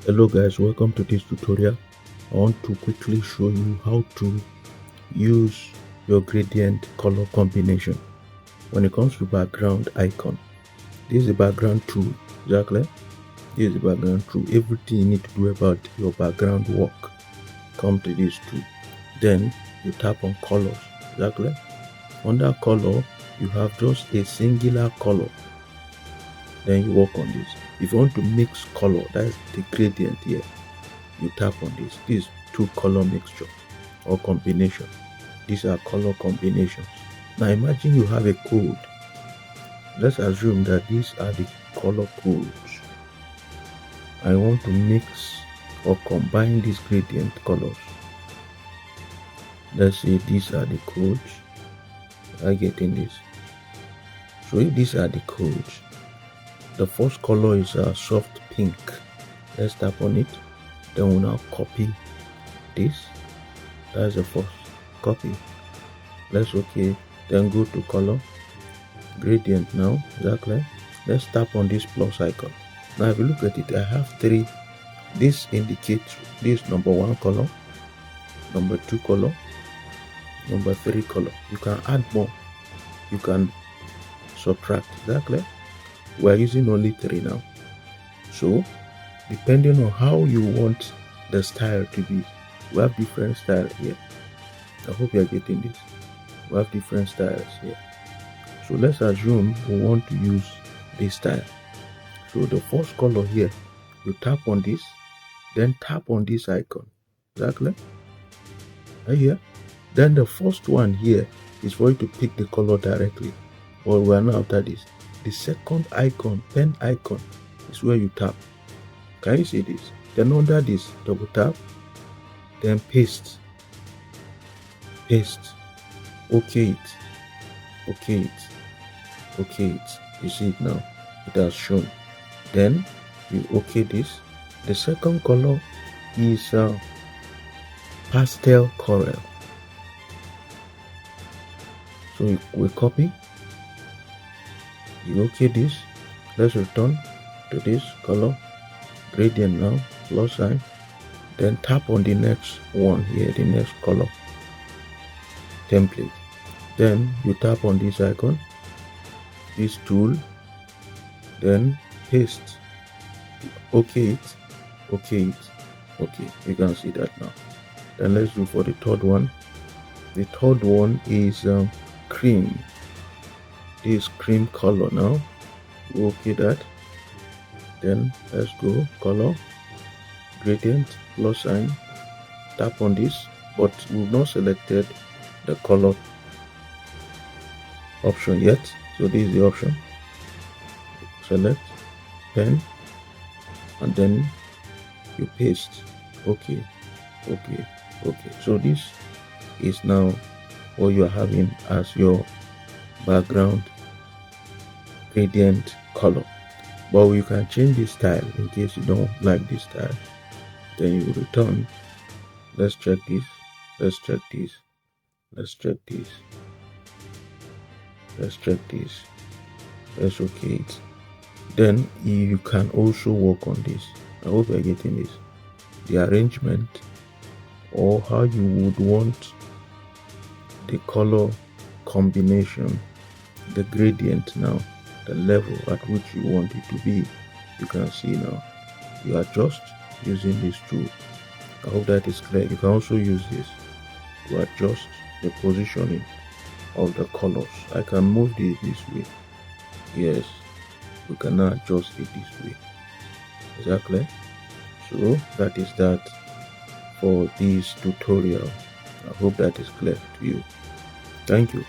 Hello guys, welcome to this tutorial. I want to quickly show you how to use your gradient color combination when it comes to background icon. This is the background tool. Exactly, this is the background tool. Everything you need to do about your background work, come to this tool. Then you tap on colors. Exactly, under color you have just a singular color. Then you work on this. If you want to mix color, that's the gradient here. You tap on this. This is two color mixture or combination. These are color combinations. Now imagine you have a code. Let's assume that these are the color codes. I want to mix or combine these gradient colors. Let's say these are the codes. I get in this. So if these are the codes, the first color is a soft pink. Let's tap on it. Then we'll now copy this. That's the first copy. Let's okay. Then go to color gradient now. Exactly. Let's tap on this plus icon. Now if you look at it, I have three. This indicates this number one color, number two color, number three color. You can add more. You can subtract. Exactly. We are using only three now. So depending on how you want the style to be, we have different style here. I hope you are getting this. We have different styles here. So let's assume we want to use this style. So the first color here, you tap on this, then tap on this icon. Exactly. Right here. Then the first one here is for you to pick the color directly. But we are not after this. The second icon, pen icon, is where you tap. Can you see this? Then under this, double tap, then paste. Paste. Okay it. Okay it. Okay it. You see it now. It has shown. Then you okay this. The second color is pastel coral. So we copy. You okay this. Let's return to this color gradient now, plus sign. Then tap on the next one here, the next color template. Then you tap on this icon, this tool, then paste. Okay it. Okay it. Okay, you can see that now. Then let's do for the third one. The third one is cream. This cream color now. Okay that. Then let's go color gradient plus sign. Tap on this, but we've not selected the color option yet. So this is the option. Select pen and then you paste. Okay, okay, okay. So this is now what you are having as your background gradient color. But you can change this style in case you don't like this style. Then you return. Let's check this. Let's check this. Let's check this. Let's check this. Let's okay it. Then you can also work on this. I hope you're getting this. The arrangement or how you would want the color combination, the gradient now, the level at which you want it to be. You can see now. You adjust using this tool. I hope that is clear. You can also use this to adjust the positioning of the colors. I can move it this way. Yes, we can now adjust it this way. Exactly. So that is that for this tutorial. I hope that is clear to you. Thank you.